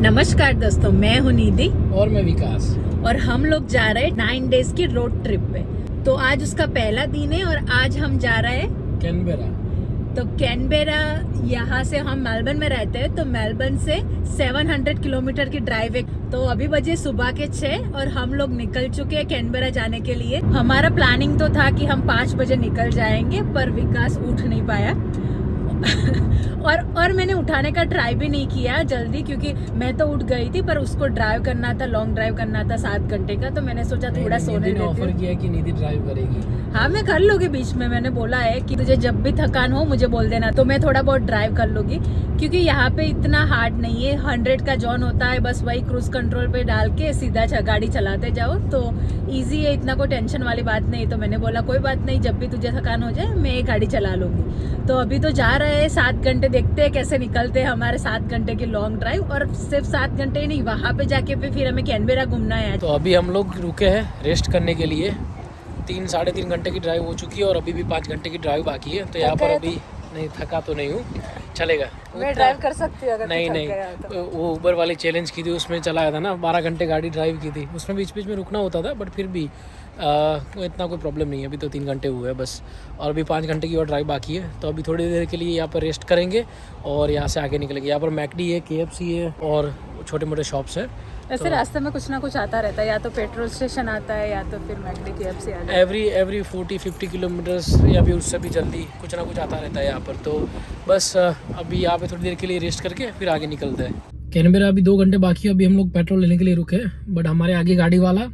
नमस्कार दोस्तों, मैं हूं निधि और मैं विकास। और हम लोग जा रहे हैं 9 डेज की रोड ट्रिप पे। तो आज उसका पहला दिन है और आज हम जा रहे हैं कैनबेरा। तो कैनबेरा, यहाँ से हम मेलबर्न में रहते हैं तो मेलबर्न से 700 किलोमीटर की ड्राइव है। तो अभी बजे सुबह के 6 और हम लोग निकल चुके हैं कैनबेरा जाने के लिए। हमारा प्लानिंग तो था कि हम 5 बजे निकल जाएंगे, पर विकास उठ नहीं पाया और मैंने उठाने का ट्राई भी नहीं किया जल्दी, क्योंकि मैं तो उठ गई थी पर उसको ड्राइव करना था, लॉन्ग ड्राइव करना था 7 घंटे का। तो मैंने सोचा थोड़ा सोने देती हूँ। ऑफर किया कि निधि ड्राइव करेगी। हाँ, मैं कर लूंगी। बीच में मैंने बोला है कि तुझे जब भी थकान हो मुझे बोल देना, तो मैं थोड़ा बहुत ड्राइव कर लूंगी, क्योंकि यहाँ पे इतना हार्ड नहीं है। 100 का जॉन होता है, बस वही क्रूज कंट्रोल पे डाल के सीधा गाड़ी चलाते जाओ, तो ईजी है, इतना कोई टेंशन वाली बात नहीं। तो मैंने बोला कोई बात नहीं, जब भी तुझे थकान हो जाए मैं गाड़ी चला लूंगी। तो अभी तो जा रहे हैं 7 घंटे, देखते हैं कैसे निकलते हैं हमारे 7 घंटे की लॉन्ग ड्राइव। और सिर्फ 7 घंटे ही नहीं, वहाँ पे जाके फिर हमें कैनबेरा घूमना है। तो अभी हम लोग रुके हैं रेस्ट करने के लिए। 3-3.5 घंटे की ड्राइव हो चुकी है और अभी भी 5 घंटे की ड्राइव बाकी है। तो यहाँ पर अभी नहीं, थका तो नहीं हूँ, चलेगा। मैं ड्राइव कर सकती हूँ अगर नहीं, वो उबर वाली चैलेंज की थी, उसमें चलाया था ना, 12 घंटे गाड़ी ड्राइव की थी, उसमें बीच बीच में रुकना होता था, बट फिर भी इतना कोई प्रॉब्लम नहीं है। अभी तो 3 घंटे हुए हैं बस, और अभी 5 घंटे की और ड्राइव बाकी है। तो अभी थोड़ी देर के लिए यहाँ पर रेस्ट करेंगे और यहाँ से आगे निकलेंगे। यहाँ पर मैकडी है, KFC है और छोटे मोटे शॉप्स है। ऐसे रास्ते में कुछ ना कुछ आता रहता है, या तो पेट्रोल स्टेशन आता है या तो फिर मैकडी, KFC आता है। एवरी 40-50 किलोमीटर्स या फिर उससे भी जल्दी कुछ ना कुछ आता रहता है यहाँ पर। तो बस अभी यहाँ पे थोड़ी देर के लिए रेस्ट करके फिर आगे निकलते हैं। कैनबेरा अभी 2 घंटे बाकी है। अभी हम लोग पेट्रोल लेने के लिए रुके हैं, बट हमारे आगे गाड़ी वाला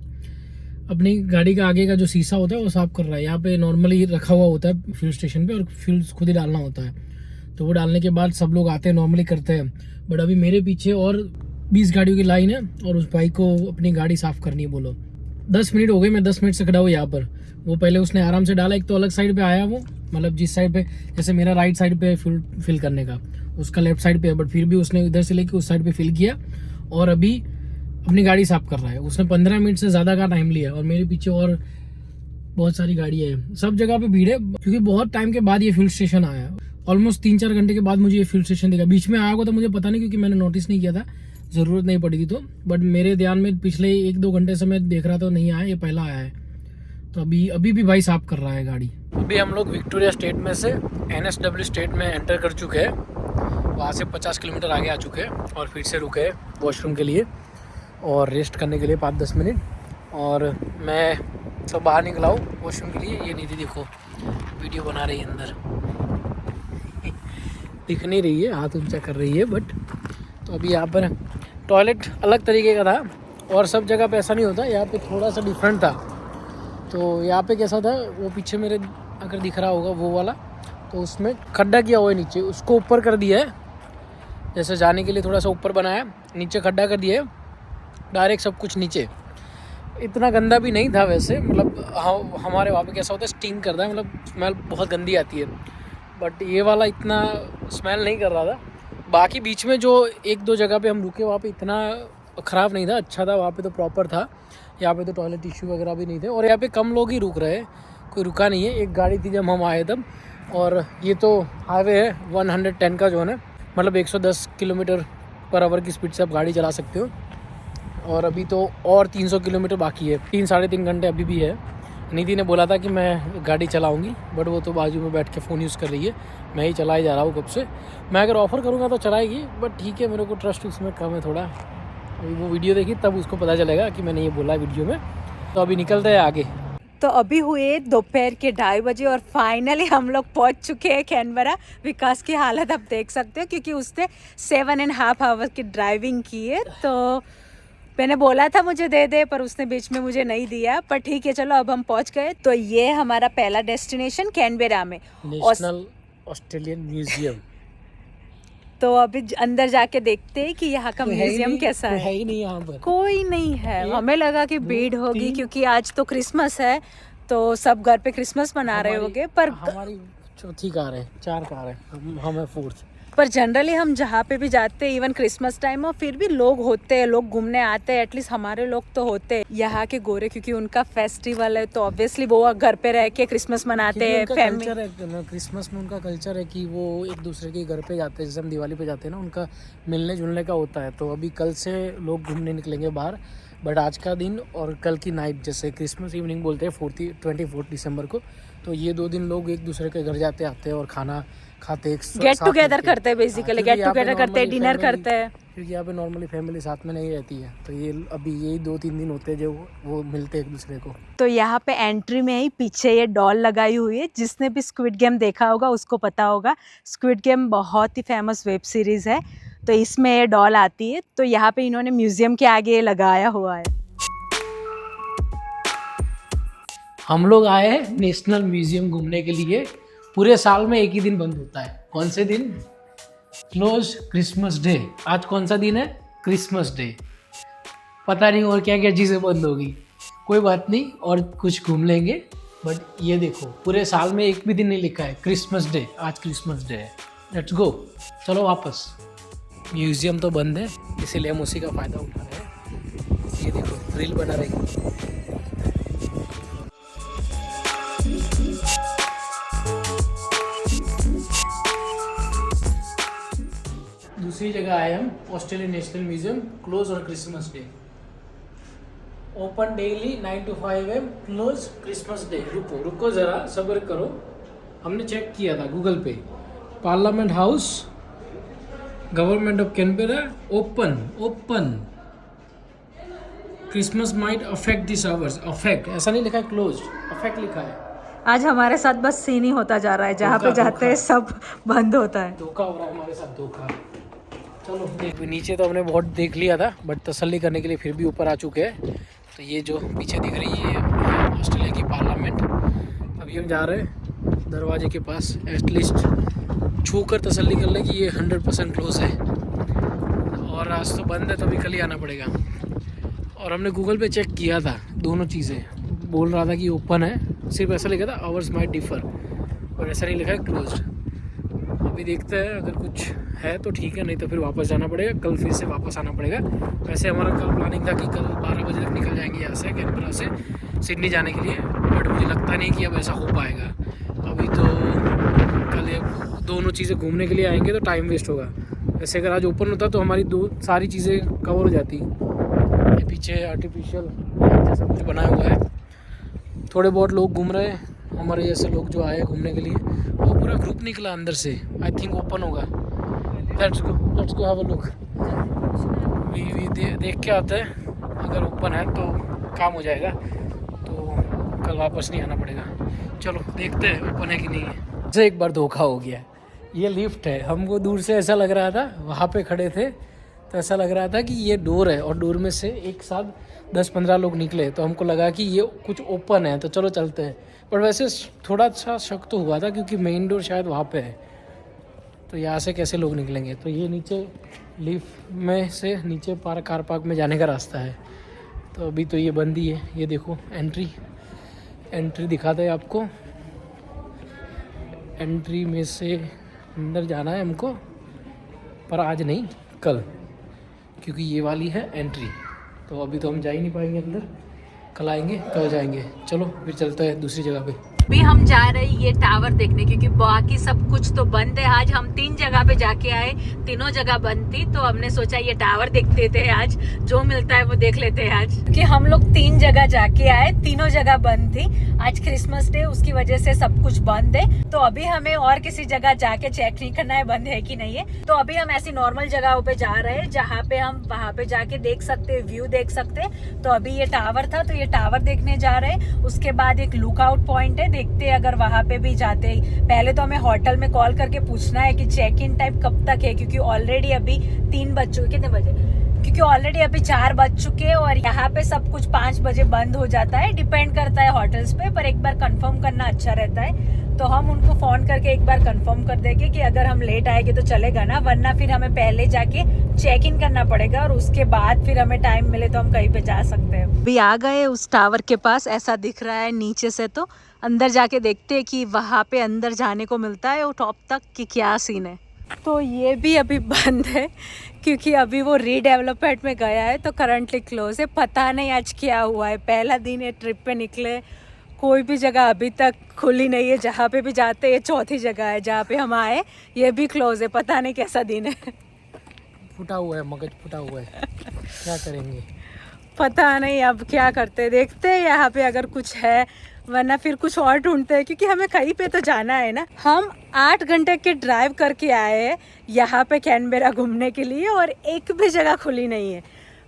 अपनी गाड़ी का आगे का जो शीशा होता है वो साफ़ कर रहा है। यहाँ पे नॉर्मली रखा हुआ होता है फ्यूल स्टेशन पे, और फ्यूल खुद ही डालना होता है। तो वो डालने के बाद सब लोग आते हैं, नॉर्मली करते हैं। बट अभी मेरे पीछे और 20 गाड़ियों की लाइन है और उस भाई को अपनी गाड़ी साफ़ करनी है। बोलो 10 मिनट हो गए, मैं 10 मिनट से खड़ा हूँ यहाँ पर। वो पहले उसने आराम से डाला, एक तो अलग साइड पे आया वो, मतलब जिस साइड पे, जैसे मेरा राइट साइड पे फ्यूल फिल करने का, उसका लेफ्ट साइड पे है, बट फिर भी उसने इधर से लेके उस साइड पे फिल किया और अभी अपनी गाड़ी साफ़ कर रहा है। उसने 15 मिनट से ज़्यादा का टाइम लिया। और मेरे पीछे और बहुत सारी गाड़ियाँ हैं, सब जगह पे भीड़ है, क्योंकि बहुत टाइम के बाद ये फ्यूल स्टेशन आया है। ऑलमोस्ट 3-4 घंटे के बाद मुझे ये फ्यूल स्टेशन दिखा। बीच में आया होगा तो मुझे पता नहीं, क्योंकि मैंने नोटिस नहीं किया था, ज़रूरत नहीं पड़ी थी तो। बट मेरे ध्यान में पिछले 1-2 घंटे से मैं देख रहा था, नहीं आया, ये पहला आया है। तो अभी भी भाई साफ़ कर रहा है गाड़ी। अभी हम लोग विक्टोरिया स्टेट में से NSW स्टेट में एंटर कर चुके हैं। वहाँ से 50 किलोमीटर आगे आ चुके हैं और फिर से रुके हैं वॉशरूम के लिए और रेस्ट करने के लिए 5-10 मिनट। और मैं तो बाहर निकला हूँ वॉशरूम के लिए। ये निधि देखो वीडियो बना रही है अंदर दिख नहीं रही है, हाथ ऊंचा कर रही है। बट तो अभी यहाँ पर टॉयलेट अलग तरीके का था और सब जगह पे ऐसा नहीं होता, यहाँ पे थोड़ा सा डिफरेंट था। तो यहाँ पे कैसा था, वो पीछे मेरे अगर दिख रहा होगा वो वाला, तो उसमें खड्डा किया हुआ है नीचे, उसको ऊपर कर दिया है, जैसे जाने के लिए थोड़ा सा ऊपर बनाया, नीचे खड्डा कर दिया है, डायरेक्ट सब कुछ नीचे। इतना गंदा भी नहीं था वैसे, मतलब हमारे वहाँ पे कैसा होता है, स्टिंग करता है, मतलब स्मेल बहुत गंदी आती है। बट ये वाला इतना स्मेल नहीं कर रहा था। बाकी बीच में जो 1-2 जगह पे हम रुके वहाँ पे इतना ख़राब नहीं था, अच्छा था, वहाँ पे तो प्रॉपर था। यहाँ पे तो टॉयलेट टिश्यू वगैरह भी नहीं थे और यहाँ पे कम लोग ही रुक रहे हैं, कोई रुका नहीं है। एक गाड़ी थी जब हम आए तब। और ये तो हाईवे है, 110 का जोन है, मतलब 110 किलोमीटर पर आवर की स्पीड से आप गाड़ी चला सकते हो। और अभी तो और 300 किलोमीटर बाकी है, 3-3.5 घंटे अभी भी है। निधि ने बोला था कि मैं गाड़ी चलाऊंगी, बट वो तो बाजू में बैठ के फ़ोन यूज़ कर रही है, मैं ही चलाए जा रहा हूँ कब से। मैं अगर ऑफ़र करूँगा तो चलाएगी, बट ठीक है, मेरे को ट्रस्ट उसमें कम है थोड़ा। अभी वो वीडियो देखी तब उसको पता चलेगा कि मैंने ये बोला वीडियो में। तो अभी निकलते हैं आगे। तो अभी हुए दोपहर के 2:30 बजे और फाइनली हम लोग पहुंच चुके हैं कैनबेरा। विकास की हालत आप देख सकते हो, क्योंकि उसने 7.5 आवर की ड्राइविंग की है। तो मैंने बोला था मुझे दे दे, पर उसने बीच में मुझे नहीं दिया, पर ठीक है चलो अब हम पहुंच गए। तो ये हमारा पहला डेस्टिनेशन कैनबेरा में, नेशनल ऑस्ट्रेलियन म्यूजियम। तो अभी अंदर जाके देखते हैं कि यहाँ का म्यूजियम कैसा है। है ही नहीं यहाँ पर, कोई नहीं है। हमें लगा कि भीड़ होगी, क्योंकि आज तो क्रिसमस है, तो सब घर पे क्रिसमस मना रहे होंगे। पर हमारी चौथी कार है, 4 कार है, हम है 4th। पर जनरली हम जहाँ पे भी जाते हैं इवन क्रिसमस टाइम हो फिर भी लोग होते हैं, लोग घूमने आते हैं, एटलीस्ट हमारे लोग तो होते हैं यहाँ के गोरे, क्योंकि उनका फेस्टिवल है तो ऑब्वियसली वो घर पे रह के क्रिसमस मनाते हैं। फैमिली क्रिसमस में उनका कल्चर है कि वो एक दूसरे के घर पे जाते हैं, जैसे हम दिवाली पे जाते हैं ना, उनका मिलने जुलने का होता है। तो अभी कल से लोग घूमने निकलेंगे बाहर, बट आज का दिन और कल की नाइट, जैसे क्रिसमस इवनिंग बोलते हैं 24 दिसंबर को, तो ये 2 दिन लोग एक दूसरे के घर जाते आते हैं और खाना खाते, गेट टुगेदर करते हैं, बेसिकली गेट टुगेदर करते हैं, डिनर करते हैं, क्योंकि यहाँ पे नॉर्मली फैमिली साथ में नहीं रहती है। तो ये अभी यही 2-3 दिन होते हैं जो वो मिलते हैं एक दूसरे को। तो यहाँ पे एंट्री में ही पीछे ये डॉल लगाई हुई है, जिसने भी स्क्विड गेम देखा होगा उसको पता होगा। स्क्विड गेम बहुत ही फेमस वेब सीरीज है, तो इसमें ये डॉल आती है। तो यहाँ पे इन्होंने म्यूजियम के आगे लगाया हुआ है। हम लोग आए हैं नेशनल म्यूजियम घूमने के लिए। पूरे साल में एक ही दिन बंद होता है। कौन से दिन? Close Christmas day. आज कौन सा दिन है? Christmas day. पता नहीं और क्या क्या चीज़ें बंद होगी, कोई बात नहीं, और कुछ घूम लेंगे। बट ये देखो, पूरे साल में एक भी दिन नहीं लिखा है क्रिसमस डे, आज क्रिसमस डे है। लेट्स गो, चलो वापस। म्यूजियम तो बंद है, इसीलिए हम उसी का फ़ायदा उठा रहे हैं। ये देखो, रील बना रही है। दूसरी जगह आए हम, Australian national museum, close on Christmas day. Open daily 9 to 5 AM, close Christmas day. रुको ज़रा, सब्र करो। हमने चेक किया था गूगल पे। Parliament house, government of Canberra, open. Christmas might affect this hours. Affect ऐसा नहीं लिखा है, क्लोज, अफेक्ट लिखा है। आज हमारे साथ बस सीन ही होता जा रहा है, जहाँ पे जाते हैं सब बंद होता है। धोखा हो रहा है हमारे साथ, धोखा। चलो देख, नीचे तो हमने बहुत देख लिया था, बट तसल्ली करने के लिए फिर भी ऊपर आ चुके हैं। तो ये जो पीछे दिख रही है ऑस्ट्रेलिया की पार्लियामेंट। अभी हम जा रहे हैं दरवाजे के पास, एटलीस्ट छू कर तसल्ली कर ले कि ये 100% क्लोज है। और आज तो बंद है, तो अभी कल ही आना पड़ेगा। और हमने गूगल पे चेक किया था, दोनों चीज़ें बोल रहा था कि ओपन है, सिर्फ ऐसा लिखा था आवर्स माइट डिफर, और ऐसा नहीं लिखा है क्लोज्ड। अभी देखते हैं, अगर कुछ है तो ठीक है, नहीं तो फिर वापस जाना पड़ेगा। कल फिर से वापस आना पड़ेगा। वैसे हमारा कल प्लानिंग था कि कल 12 बजे तक निकल जाएंगे यहाँ से, कैनबरा से सिडनी जाने के लिए, बट मुझे लगता नहीं कि अब ऐसा हो पाएगा। अभी तो कल ये दोनों चीज़ें घूमने के लिए आएंगे तो टाइम वेस्ट होगा। वैसे अगर आज ओपन होता तो हमारी सारी चीज़ें कवर हो जाती। ये पीछे आर्टिफिशियल जैसा कुछ बनाया हुआ है, थोड़े बहुत लोग घूम रहे हैं, हमारे जैसे लोग जो आए घूमने के लिए। वो पूरा ग्रुप निकला अंदर से, आई थिंक ओपन होगा। Let's go have a look. देख के आते हैं, अगर ओपन है तो काम हो जाएगा, तो कल वापस नहीं आना पड़ेगा। चलो देखते हैं ओपन है कि नहीं है। मुझे एक बार धोखा हो गया। ये लिफ्ट है, हमको दूर से ऐसा लग रहा था, वहाँ पे खड़े थे तो ऐसा लग रहा था कि ये डोर है, और डोर में से एक साथ 10-15 लोग निकले, तो हमको लगा कि ये कुछ ओपन है, तो चलो चलते हैं। पर वैसे थोड़ा सा शक तो हुआ था, क्योंकि मेन डोर शायद वहाँ पे है, तो यहाँ से कैसे लोग निकलेंगे। तो ये नीचे लिफ्ट में से नीचे कार पार्क में जाने का रास्ता है। तो अभी तो ये बंद ही है। ये देखो एंट्री दिखाता है आपको। एंट्री में से अंदर जाना है हमको, पर आज नहीं, कल, क्योंकि ये वाली है एंट्री। तो अभी तो हम जा ही नहीं पाएंगे अंदर, कल आएंगे, कल जाएंगे। चलो फिर चलते हैं दूसरी जगह पे। अभी हम जा रहे हैं ये टावर देखने, क्योंकि बाकी सब कुछ तो बंद है। आज हम 3 जगह पे जाके आए, तीनों जगह बंद थी, तो हमने सोचा ये टावर देखते थे, आज जो मिलता है वो देख लेते हैं आज। क्योंकि हम लोग 3 जगह जाके आए, तीनों जगह बंद थी। आज क्रिसमस डे, उसकी वजह से सब कुछ बंद है। तो अभी हमें और किसी जगह जाके चेक नहीं करना है बंद है कि नहीं है। तो अभी हम ऐसी नॉर्मल जगहों पे जा रहे हैं, जहाँ पे हम वहाँ पे जाके देख सकते हैं, व्यू देख सकते हैं। तो अभी ये टावर था, तो ये टावर देखने जा रहे हैं। उसके बाद एक लुकआउट पॉइंट है, देखते हैं अगर वहाँ पे भी जाते हैं। पहले तो हमें होटल में कॉल करके पूछना है कि चेक इन टाइम कब तक है, क्योंकि ऑलरेडी अभी 3 बज चुके, कितने बजे, क्योंकि ऑलरेडी अभी 4 बज चुके हैं, और यहाँ पे सब कुछ 5 बजे बंद हो जाता है। डिपेंड करता है होटल्स पे, पर एक बार कंफर्म करना अच्छा रहता है। तो हम उनको फोन करके एक बार कंफर्म कर देंगे कि अगर हम लेट आएंगे तो चलेगा ना, वरना फिर हमें पहले जाके चेक इन करना पड़ेगा, और उसके बाद फिर हमें टाइम मिले तो हम कहीं पे जा सकते हैं। अभी आ गए उस टावर के पास, ऐसा दिख रहा है नीचे से। तो अंदर जाके देखते हैं कि वहाँ पे अंदर जाने को मिलता है और टॉप तक कि क्या सीन है। तो ये भी अभी बंद है क्योंकि अभी वो रीडेवलपमेंट में गया है, तो करंटली क्लोज है। पता नहीं आज क्या हुआ है, पहला दिन है ट्रिप पे निकले, कोई भी जगह अभी तक खुली नहीं है। जहाँ पे भी जाते ये चौथी जगह है जहाँ पे हम आए, ये भी क्लोज है। पता नहीं कैसा दिन है। फुटा हुआ है, मगज फुटा हुआ है, क्या करेंगे पता नहीं अब क्या करते, देखते हैं यहाँ पे अगर कुछ है, वरना फिर कुछ और ढूंढते हैं क्योंकि हमें कहीं पे तो जाना है ना। हम 8 घंटे के ड्राइव करके आए हैं यहाँ पे कैनबेरा घूमने के लिए और एक भी जगह खुली नहीं है।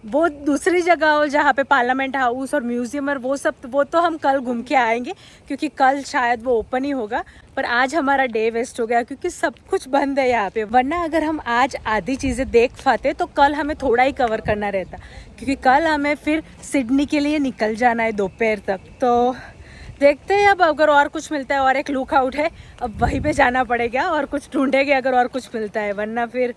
वो दूसरी जगह हो जहाँ पे पार्लियामेंट हाउस और म्यूजियम और वो सब, वो तो हम कल घूम के आएंगे क्योंकि कल शायद वो ओपन ही होगा। पर आज हमारा डे वेस्ट हो गया क्योंकि सब कुछ बंद है यहाँ पे। वरना अगर हम आज आधी चीज़ें देख पाते तो कल हमें थोड़ा ही कवर करना रहता, क्योंकि कल हमें फिर सिडनी के लिए निकल जाना है दोपहर तक। तो देखते हैं अब अगर और कुछ मिलता है, और एक लुक आउट है, अब वहीं पे जाना पड़ेगा और कुछ ढूंढेंगे अगर और कुछ मिलता है, वरना फिर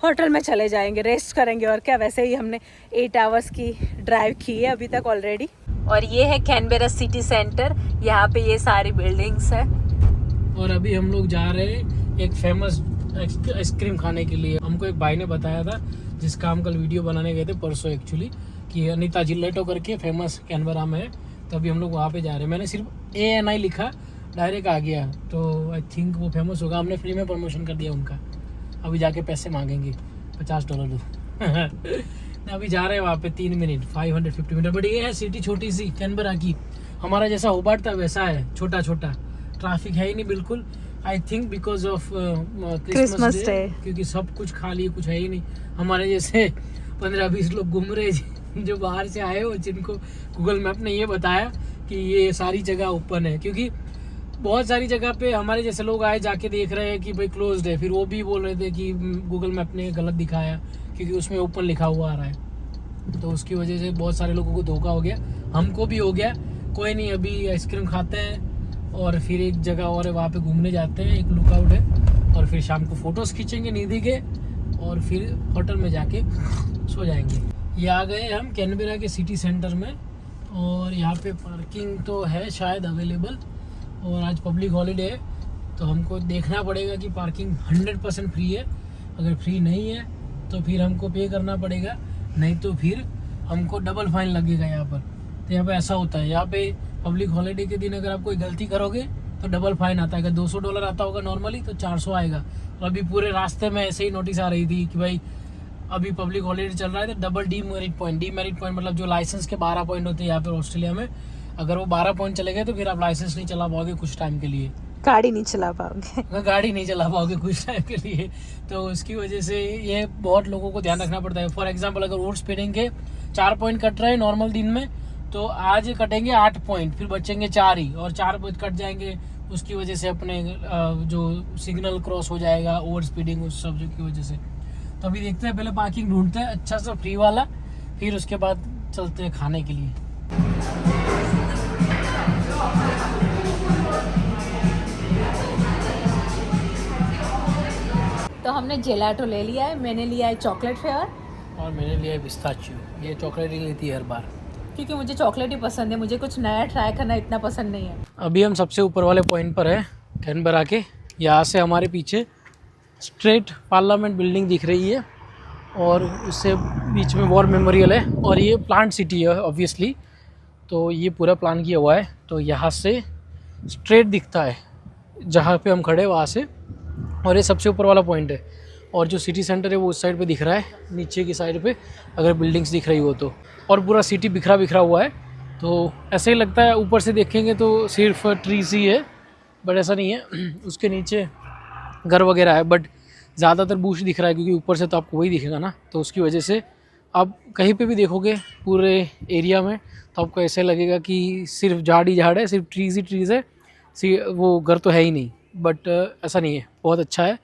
होटल में चले जाएंगे, रेस्ट करेंगे। और क्या, वैसे ही हमने 8 आवर्स की ड्राइव की है अभी तक ऑलरेडी। और ये है कैनबेरा सिटी सेंटर, यहाँ पे ये सारी बिल्डिंग्स है। और अभी हम लोग जा रहे हैं एक फेमस आइसक्रीम खाने के लिए। हमको एक भाई ने बताया था, जिसका हम कल वीडियो बनाने गए थे परसों एक्चुअली, कि अनीता जिलेटो करके फेमस कैनबेरा में है। तो अभी हम लोग वहाँ पे जा रहे हैं। मैंने सिर्फ ANI लिखा, डायरेक्ट आ गया, तो आई थिंक वो फेमस होगा। हमने फ्री में प्रमोशन कर दिया उनका। अभी जाके पैसे मांगेंगे, $50 दो। अभी जा रहे हैं वहाँ पे 3 मिनट 550 मीटर। बट ये है सिटी छोटी सी कैनबेरा की, हमारा जैसा होबार्ट था वैसा है, छोटा छोटा, ट्रैफिक है ही नहीं बिल्कुल। I think because of Christmas day, क्योंकि सब कुछ खाली, कुछ है ही नहीं। हमारे जैसे 15-20 लोग घूम रहे जो बाहर से आए हो, जिनको गूगल मैप ने ये बताया कि ये सारी जगह ओपन है। क्योंकि बहुत सारी जगह पे हमारे जैसे लोग आए, जाके देख रहे हैं कि भाई क्लोज्ड है, फिर वो भी बोल रहे थे कि गूगल मैप ने गलत दिखाया क्योंकि उसमें ओपन लिखा हुआ आ रहा है। तो उसकी वजह से बहुत सारे लोगों को धोखा हो गया, हमको भी हो गया। कोई नहीं, अभी आइसक्रीम खाते हैं और फिर एक जगह और है वहाँ पे घूमने जाते हैं, एक लुकआउट है, और फिर शाम को फोटोज़ खींचेंगे निधि के, और फिर होटल में जाके सो जाएंगे। ये आ गए हम कैनबेरा के सिटी सेंटर में, और यहाँ पे पार्किंग तो है शायद अवेलेबल, और आज पब्लिक हॉलीडे है तो हमको देखना पड़ेगा कि पार्किंग 100% फ्री है। अगर फ्री नहीं है तो फिर हमको पे करना पड़ेगा, नहीं तो फिर हमको डबल फाइन लगेगा यहाँ पर। तो यहाँ पे ऐसा होता है, यहाँ पे पब्लिक हॉलीडे के दिन अगर आप कोई गलती करोगे तो डबल फाइन आता है। अगर $200 आता होगा नॉर्मली तो 400 आएगा। और अभी पूरे रास्ते में ऐसे ही नोटिस आ रही थी कि भाई अभी पब्लिक हॉलीडे चल रहा है तो डबल डीमेरिट पॉइंट मतलब जो लाइसेंस के 12 पॉइंट होते हैं यहाँ पर ऑस्ट्रेलिया में, अगर वो 12 पॉइंट चले गए तो फिर आप लाइसेंस नहीं चला पाओगे कुछ टाइम के लिए, गाड़ी नहीं चला पाओगे गाड़ी नहीं चला पाओगे कुछ टाइम के लिए। तो उसकी वजह से ये बहुत लोगों को ध्यान रखना पड़ता है। फॉर एग्जांपल अगर रोड स्पीडिंग के 4 पॉइंट कट रहे हैं नॉर्मल दिन में, तो आज कटेंगे 8 पॉइंट, फिर बचेंगे 4 ही, और 4 पॉइंट कट जाएंगे। उसकी वजह से अपने जो सिग्नल क्रॉस हो जाएगा, ओवर स्पीडिंग, उस सब की वजह से। तो अभी देखते हैं, पहले पार्किंग ढूंढते हैं अच्छा सा फ्री वाला, फिर उसके बाद चलते हैं खाने के लिए। तो हमने जेलाटो ले लिया है, मैंने लिया है चॉकलेट फ्लेवर, और मैंने लिया है पिस्ताचियो। ये चॉकलेट ही लेती है हर बार, क्योंकि मुझे चॉकलेट ही पसंद है, मुझे कुछ नया ट्राई करना इतना पसंद नहीं है। अभी हम सबसे ऊपर वाले पॉइंट पर है कैनबेरा के। यहाँ से हमारे पीछे स्ट्रेट पार्लियामेंट बिल्डिंग दिख रही है, और उससे बीच में वॉर मेमोरियल है, और ये प्लांट सिटी है ऑब्वियसली। तो ये पूरा प्लान किया हुआ है, तो यहाँ से स्ट्रेट दिखता है जहाँ पे हम खड़े वहाँ से, और ये सबसे ऊपर वाला पॉइंट है। और जो सिटी सेंटर है वो उस साइड पे दिख रहा है, नीचे की साइड पे अगर बिल्डिंग्स दिख रही हो तो। और पूरा सिटी बिखरा बिखरा हुआ है, तो ऐसे ही लगता है ऊपर से देखेंगे तो सिर्फ ट्रीज ही है, बट ऐसा नहीं है। उसके नीचे घर वगैरह है, बट ज़्यादातर बुश दिख रहा है क्योंकि ऊपर से तो आपको वही दिखेगा ना। तो उसकी वजह से आप कहीं पे भी देखोगे पूरे एरिया में तो आपको ऐसे लगेगा कि सिर्फ झाड़ ही झाड़ है, सिर्फ ट्रीज़ ही ट्रीज़ है, वो घर तो है ही नहीं। बट ऐसा नहीं है, बहुत अच्छा है।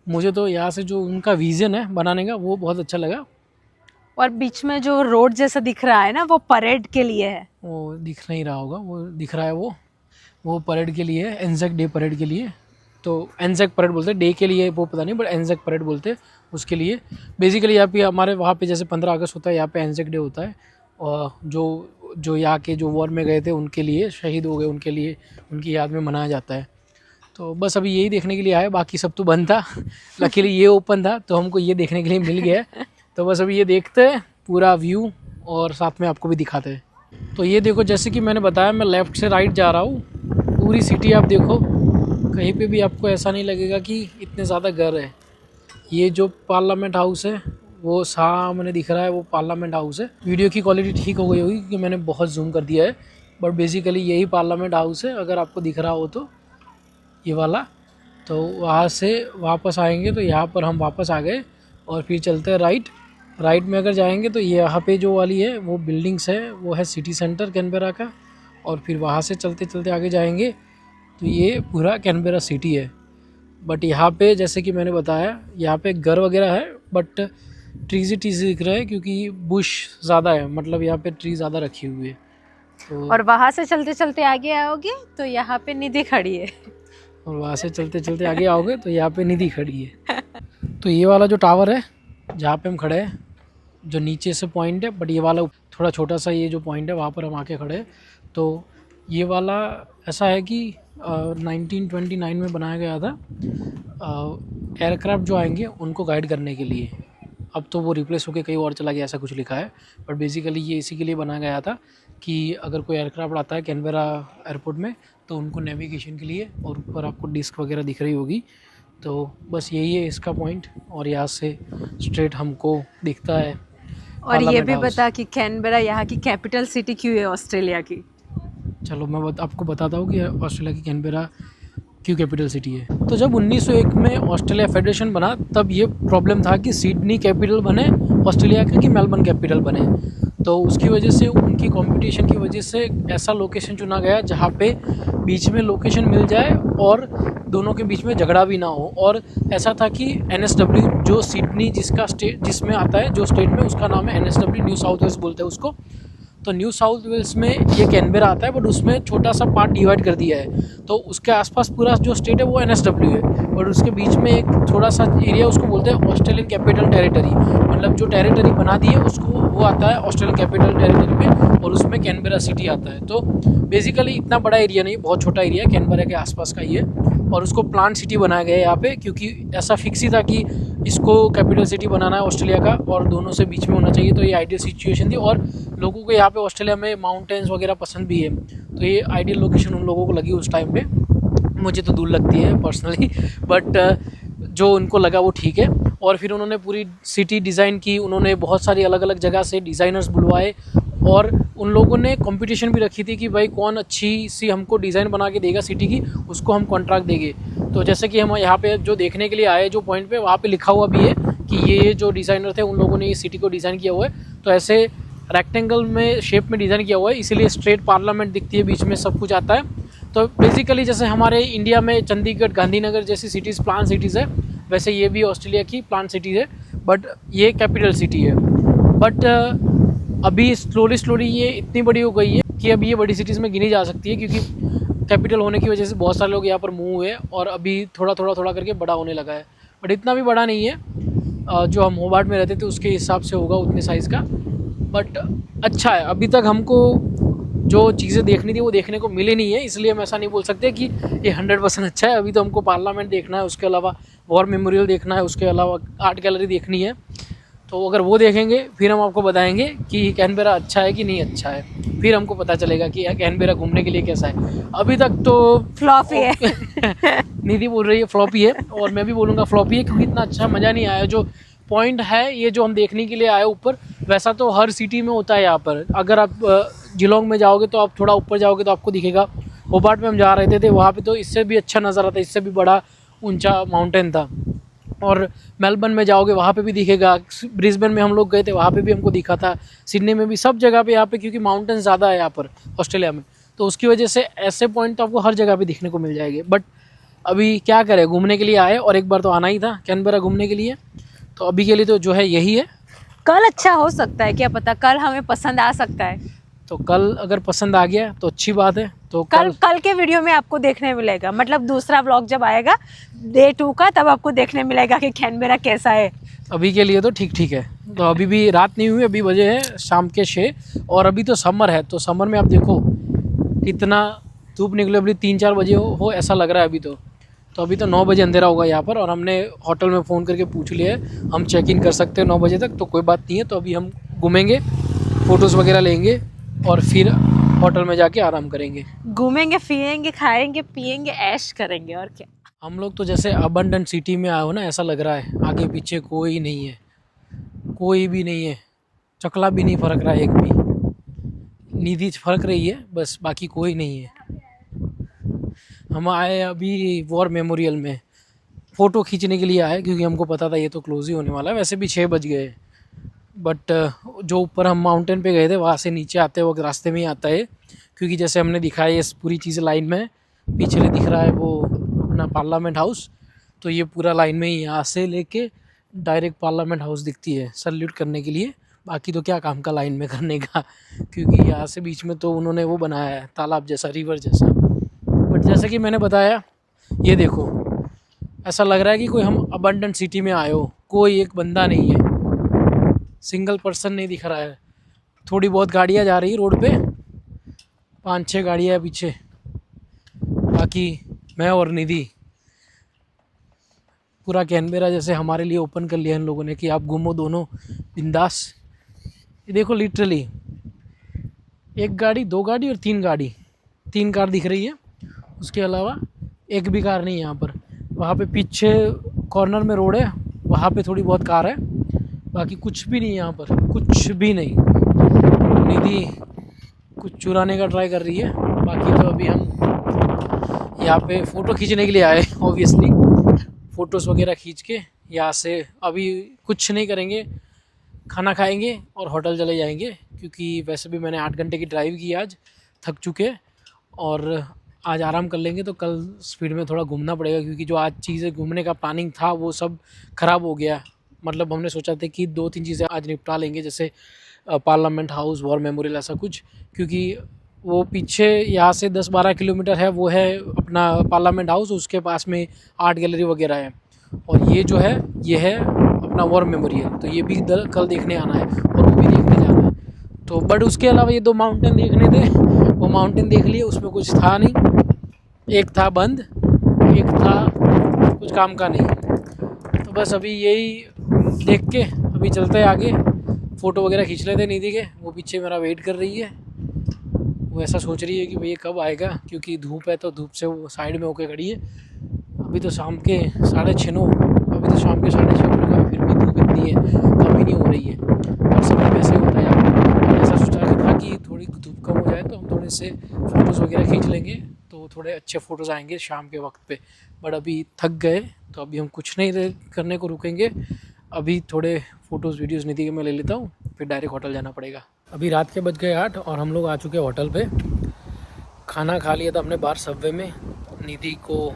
मुझे तो यहाँ से जो उनका विज़न है बनाने का वो बहुत अच्छा लगा। और बीच में जो रोड जैसा दिख रहा है ना, वो परेड के लिए है। वो दिख नहीं रहा होगा, वो दिख रहा है, वो परेड के लिए है, एंजैक डे परेड के लिए। तो एंजैक परेड बोलते हैं, डे के लिए वो पता नहीं, बट एंजैक परेड बोलते हैं उसके लिए। बेसिकली यहाँ पे हमारे वहाँ पे जैसे 15 अगस्त होता है, यहाँ पे एंजैक डे होता है। और जो यहाँ के जो वॉर में गए थे उनके लिए, शहीद हो गए उनके लिए, उनकी याद में मनाया जाता है। तो बस अभी यही देखने के लिए आए, बाकी सब तो बंद था। लकीली ये ओपन था तो हमको ये देखने के लिए मिल गया। तो बस अभी ये देखते हैं पूरा व्यू और साथ में आपको भी दिखाते हैं। तो ये देखो, जैसे कि मैंने बताया मैं लेफ़्ट से राइट जा रहा हूँ, पूरी सिटी आप देखो, कहीं पे भी आपको ऐसा नहीं लगेगा कि इतने ज़्यादा घर है। ये जो पार्लियामेंट हाउस है वो सामने दिख रहा है, वो पार्लियामेंट हाउस है। वीडियो की क्वालिटी ठीक हो गई होगी क्योंकि मैंने बहुत जूम कर दिया है, बट बेसिकली यही पार्लियामेंट हाउस है अगर आपको दिख रहा हो तो, ये वाला। तो वहाँ से वापस आएंगे तो यहाँ पर हम वापस आ गए और फिर चलते हैं राइट में अगर जाएंगे तो ये यहाँ पे जो वाली है वो बिल्डिंग्स है, वो है सिटी सेंटर कैनबेरा का। और फिर वहाँ से चलते चलते आगे जाएंगे तो ये पूरा कैनबेरा सिटी है। बट यहाँ पे जैसे कि मैंने बताया यहाँ पे घर वगैरह है, बट ट्रीज़ ही ट्रीज़ दिख रहे हैं क्योंकि बुश ज़्यादा है, मतलब यहाँ पे ट्री ज़्यादा रखी हुई है। तो और वहाँ से चलते चलते आगे आओगे तो यहाँ पे निधि खड़ी है। और वहाँ से चलते चलते आगे आओगे तो यहाँ पे निधि खड़ी है। तो ये वाला जो टावर है जहाँ पे हम खड़े हैं, जो नीचे से पॉइंट है, बट ये वाला थोड़ा छोटा सा ये जो पॉइंट है वहाँ पर हम आके खड़े हैं। तो ये वाला ऐसा है कि 1929 में बनाया गया था एयरक्राफ्ट जो आएंगे उनको गाइड करने के लिए। अब तो वो रिप्लेस होकर कहीं और चला गया, ऐसा कुछ लिखा है, बट बेसिकली ये इसी के लिए बनाया गया था कि अगर कोई एयरक्राफ्ट आता है कैनबेरा एयरपोर्ट में तो उनको नेविगेशन के लिए। और ऊपर आपको डिस्क वगैरह दिख रही होगी, तो बस यही है इसका पॉइंट। और यहाँ से स्ट्रेट हमको दिखता है। और ये भी बता कि कैनबेरा यहाँ की कैपिटल सिटी क्यों है ऑस्ट्रेलिया की? चलो मैं आपको बताता हूँ कि ऑस्ट्रेलिया की कैनबेरा क्यों कैपिटल सिटी है। तो जब 1901 में ऑस्ट्रेलिया फेडरेशन बना तब ये प्रॉब्लम था कि सिडनी कैपिटल बने ऑस्ट्रेलिया का कि मेलबर्न कैपिटल बने। तो उसकी वजह से उनकी कंपटीशन की वजह से ऐसा लोकेशन चुना गया जहाँ पे बीच में लोकेशन मिल जाए और दोनों के बीच में झगड़ा भी ना हो। और ऐसा था कि NSW जो सिडनी जिसका स्टेट जिसमें आता है, जो स्टेट में, उसका नाम है NSW, न्यू साउथ वेल्स बोलते हैं उसको। तो न्यू साउथ वेल्स में ये कैनबेरा आता है, बट उसमें छोटा सा पार्ट डिवाइड कर दिया है। तो उसके आसपास पूरा जो स्टेट है वो NSW है, बट उसके बीच में एक थोड़ा सा एरिया उसको बोलते हैं ऑस्ट्रेलियन कैपिटल टेरिटरी। मतलब जो टेरिटरी बना दी है उसको वो आता है ऑस्ट्रेलियन कैपिटल टेरिटरी में, और उसमें कैनबेरा सिटी आता है। तो बेसिकली इतना बड़ा एरिया नहीं, बहुत छोटा एरिया है कैनबेरा के आसपास का ये। और उसको प्लांट सिटी बनाया गया है यहाँ पे, क्योंकि ऐसा फिक्स ही था कि इसको कैपिटल सिटी बनाना है ऑस्ट्रेलिया का और दोनों से बीच में होना चाहिए। तो ये आइडियल सिचुएशन थी और लोगों को यहाँ पे ऑस्ट्रेलिया में माउंटेन्स वगैरह पसंद भी है, तो ये आइडियल लोकेशन उन लोगों को लगी उस टाइम पे। मुझे तो दूर लगती है पर्सनली, बट जो उनको लगा वो ठीक है। और फिर उन्होंने पूरी सिटी डिज़ाइन की, उन्होंने बहुत सारी अलग अलग जगह से डिज़ाइनर्स बुलवाए और उन लोगों ने कंपटीशन भी रखी थी कि भाई कौन अच्छी सी हमको डिज़ाइन बना के देगा सिटी की, उसको हम कॉन्ट्रैक्ट देंगे। तो जैसे कि हम यहाँ पे जो देखने के लिए आए जो पॉइंट पे, वहाँ पे लिखा हुआ भी है कि ये जो डिज़ाइनर थे उन लोगों ने ये सिटी को डिज़ाइन किया हुआ है। तो ऐसे रेक्टेंगल में शेप में डिज़ाइन किया हुआ है, इसीलिए स्ट्रेट पार्लियामेंट दिखती है, बीच में सब कुछ आता है। तो बेसिकली जैसे हमारे इंडिया में चंडीगढ़, गांधीनगर जैसी सिटीज़ प्लान सिटीज़ है, वैसे ये भी ऑस्ट्रेलिया की प्लान सिटी है, बट ये कैपिटल सिटी है। बट अभी स्लोली ये इतनी बड़ी हो गई है कि अभी ये बड़ी सिटीज़ में गिनी जा सकती है, क्योंकि कैपिटल होने की वजह से बहुत सारे लोग यहाँ पर मूव हुए और अभी थोड़ा करके बड़ा होने लगा है। बट इतना भी बड़ा नहीं है, जो हम होबार्ट में रहते थे उसके हिसाब से होगा उतने साइज़ का, बट अच्छा है। अभी तक हमको जो चीज़ें देखनी थी वो देखने को मिली नहीं है, इसलिए हम ऐसा नहीं बोल सकते कि ये 100% अच्छा है। अभी तो हमको पार्लियामेंट देखना है, उसके अलावा वॉर मेमोरियल देखना है, उसके अलावा आर्ट गैलरी देखनी है। तो अगर वो देखेंगे फिर हम आपको बताएंगे कि कैनबेरा अच्छा है कि नहीं अच्छा है, फिर हमको पता चलेगा कि कैनबेरा घूमने के लिए कैसा है। अभी तक तो फ्लॉपी है। निधि बोल रही है फ्लॉपी है, और मैं भी बोलूँगा फ्लॉपी है, क्योंकि इतना अच्छा मज़ा नहीं आया। जो पॉइंट है ये जो हम देखने के लिए आए ऊपर, वैसा तो हर सिटी में होता है यहाँ पर। अगर आप जिलोंग में जाओगे तो आप थोड़ा ऊपर जाओगे तो आपको दिखेगा। होबार्ट में हम जा रहे थे वहाँ पे तो इससे भी अच्छा नज़ारा था, इससे भी बड़ा ऊंचा माउंटेन था। और मेलबर्न में जाओगे वहाँ पे भी दिखेगा, ब्रिस्बेन में हम लोग गए थे वहाँ पे भी हमको दिखा था, सिडनी में भी, सब जगह पे यहाँ पे, क्योंकि माउंटेन ज़्यादा है यहाँ पर ऑस्ट्रेलिया में, तो उसकी वजह से ऐसे पॉइंट तो आपको हर जगह पे दिखने को मिल जाएंगे। बट अभी क्या करें, घूमने के लिए आए और एक बार तो आना ही था कैनबेरा घूमने के लिए, तो अभी के लिए तो जो है यही है। कल अच्छा हो सकता है, क्या पता, कल हमें पसंद आ सकता है। तो कल अगर पसंद आ गया तो अच्छी बात है। तो कल के वीडियो में आपको देखने मिलेगा, मतलब दूसरा व्लॉग जब आएगा Day 2 का, तब आपको देखने मिलेगा कि कैनबेरा कैसा है। अभी के लिए तो ठीक है। तो अभी भी रात नहीं हुई, अभी बजे है शाम के 6, और अभी तो समर है। तो समर में आप देखो कितना धूप निकले, अभी 3-4 बजे हो ऐसा लग रहा है अभी तो। तो अभी तो 9 बजे अंधेरा होगा यहाँ पर, और हमने होटल में फ़ोन करके पूछ लिया है हम चेक इन कर सकते हैं 9 बजे तक, तो कोई बात नहीं है। तो अभी हम घूमेंगे, फ़ोटोज़ वगैरह लेंगे और फिर होटल में जाके आराम करेंगे। घूमेंगे, फिरेंगे, खाएंगे, पिएंगे, ऐश करेंगे, और क्या। हम लोग तो जैसे अबंडेंट सिटी में आए हो ना, ऐसा लग रहा है। आगे पीछे कोई नहीं है, कोई भी नहीं है, चकला भी नहीं फर्क रहा है एक भी। निधि फर्क रही है बस, बाकी कोई नहीं है। हम आए अभी वॉर मेमोरियल में, फ़ोटो खींचने के लिए आए क्योंकि हमको पता था ये तो क्लोज़ ही होने वाला है। वैसे भी 6 बज गए, बट जो ऊपर हम माउंटेन पे गए थे वहाँ से नीचे आते वक्त रास्ते में ही आता है, क्योंकि जैसे हमने दिखाया ये पूरी चीज़ें लाइन में, पीछे दिख रहा है वो अपना पार्लियामेंट हाउस, तो ये पूरा लाइन में ही यहाँ से लेके डायरेक्ट पार्लियामेंट हाउस दिखती है सल्यूट करने के लिए। बाकी तो क्या काम का लाइन में करने का, क्योंकि यहाँ से बीच में तो उन्होंने वो बनाया है तालाब जैसा, रिवर जैसा। बट जैसे कि मैंने बताया, ये देखो ऐसा लग रहा है कि कोई हम अबंडेंट सिटी में आए हो, कोई एक बंदा नहीं है, सिंगल पर्सन नहीं दिख रहा है। थोड़ी बहुत गाड़ियाँ जा रही रोड पे, 5-6 गाड़ियाँ है पीछे, बाकी मैं और निधि। पूरा कैनबेरा जैसे हमारे लिए ओपन कर लिया इन लोगों ने कि आप घूमो दोनों बिंदास। ये देखो लिटरली 1 गाड़ी, 2 गाड़ी और 3 गाड़ी, 3 कार दिख रही है, उसके अलावा एक भी कार नहीं है यहाँ पर। वहाँ पे पीछे कॉर्नर में रोड है, वहाँ पे थोड़ी बहुत कार है, बाकी कुछ भी नहीं है यहाँ पर, कुछ भी नहीं। निधि कुछ चुराने का ट्राई कर रही है, बाकी तो अभी हम यहाँ पे फ़ोटो खींचने के लिए आए। ऑब्वियसली फ़ोटोज़ वगैरह खींच के यहाँ से अभी कुछ नहीं करेंगे, खाना खाएंगे और होटल चले जाएंगे, क्योंकि वैसे भी मैंने 8 घंटे की ड्राइव की आज, थक चुके, और आज आराम कर लेंगे। तो कल स्पीड में थोड़ा घूमना पड़ेगा, क्योंकि जो आज चीज़ें घूमने का प्लानिंग था वो सब ख़राब हो गया। मतलब हमने सोचा था कि 2-3 चीज़ें आज निपटा लेंगे, जैसे पार्लियामेंट हाउस, वॉर मेमोरियल, ऐसा कुछ, क्योंकि वो पीछे यहाँ से 10-12 किलोमीटर है, वो है अपना पार्लियामेंट हाउस, उसके पास में आर्ट गैलरी वगैरह है, और ये जो है ये है अपना वॉर मेमोरियल। तो ये भी कल देखने आना है और वो भी देखने जाना है। तो बट उसके अलावा ये 2 माउंटेन देखने थे, वो माउंटेन देख लिए, उसमें कुछ था नहीं, एक था बंद, एक था कुछ काम का नहीं। तो बस अभी यही देख के अभी चलते हैं आगे, फ़ोटो वगैरह खींच लेते निधि के। वो पीछे मेरा वेट कर रही है, वो ऐसा सोच रही है कि भैया कब आएगा, क्योंकि धूप है तो धूप से वो साइड में होकर खड़ी है। अभी तो शाम के 6:30, अभी तो शाम के 6:30 होगा, फिर भी धूप इतनी है, कम ही नहीं हो रही है। और सब वैसे होता है यार, ऐसा सोचा था कि थोड़ी धूप कम हो जाए तो हम थोड़े से फ़ोटोज़ वगैरह खींच लेंगे, तो थोड़े अच्छे फ़ोटोज़ आएंगे शाम के वक्त पे। बट अभी थक गए, तो अभी हम कुछ नहीं करने को रुकेंगे। अभी थोड़े फ़ोटोज़ वीडियोज़ निधि के मैं ले लेता हूँ, फिर डायरेक्ट होटल जाना पड़ेगा। अभी रात के बज गए 8 और हम लोग आ चुके हैं होटल पे। खाना खा लिया था हमने बाहर सबवे में। निधि को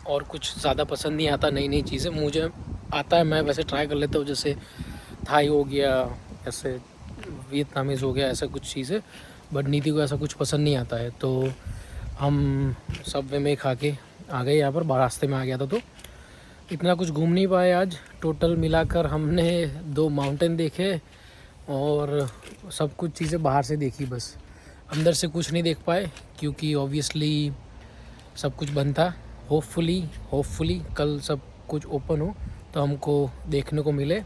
और कुछ ज़्यादा पसंद नहीं आता नई नई चीज़ें, मुझे आता है, मैं वैसे ट्राई कर लेता हूँ, जैसे थाई हो गया, ऐसे वियतनामीज़ हो गया, ऐसा कुछ चीज़ें। बट निधि को ऐसा कुछ पसंद नहीं आता है, तो हम सबवे में खा के आ गए यहाँ पर। रास्ते में आ गया था तो इतना कुछ घूम नहीं पाए आज। टोटल मिलाकर हमने 2 माउंटेन देखे और सब कुछ चीज़ें बाहर से देखी, बस अंदर से कुछ नहीं देख पाए, क्योंकि ऑब्वियसली सब कुछ बंद था। होपफुली कल सब कुछ ओपन हो तो हमको देखने को मिले,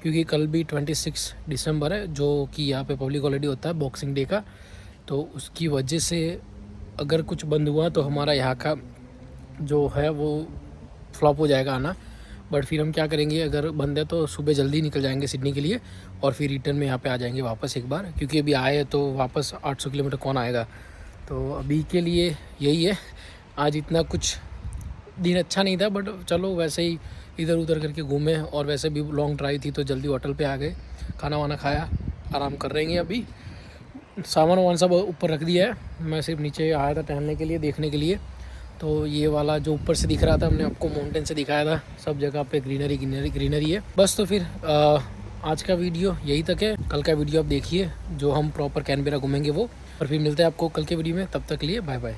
क्योंकि कल भी 26 दिसंबर है, जो कि यहाँ पे पब्लिक हॉलीडे होता है बॉक्सिंग डे का। तो उसकी वजह से अगर कुछ बंद हुआ तो हमारा यहाँ का जो है वो फ्लॉप हो जाएगा आना। बट फिर हम क्या करेंगे, अगर बंद है तो सुबह जल्दी निकल जाएंगे सिडनी के लिए, और फिर रिटर्न में यहाँ पे आ जाएंगे वापस एक बार, क्योंकि अभी आए तो वापस 800 किलोमीटर कौन आएगा। तो अभी के लिए यही है। आज इतना कुछ दिन अच्छा नहीं था, बट चलो वैसे ही इधर उधर करके घूमे, और वैसे भी लॉन्ग ड्राइव थी तो जल्दी होटल पे आ गए, खाना वाना खाया, आराम कर रहे हैं। अभी सामान वामान सब ऊपर रख दिया है, मैं सिर्फ नीचे आया था टहलने के लिए, देखने के लिए। तो ये वाला जो ऊपर से दिख रहा था, हमने आपको माउंटेन से दिखाया था, सब जगह पे ग्रीनरी है बस। तो फिर आज का वीडियो यही तक है। कल का वीडियो आप देखिए, जो हम प्रॉपर कैनबेरा घूमेंगे वो, और फिर मिलते हैं आपको कल के वीडियो में। तब तक के लिए बाय बाय।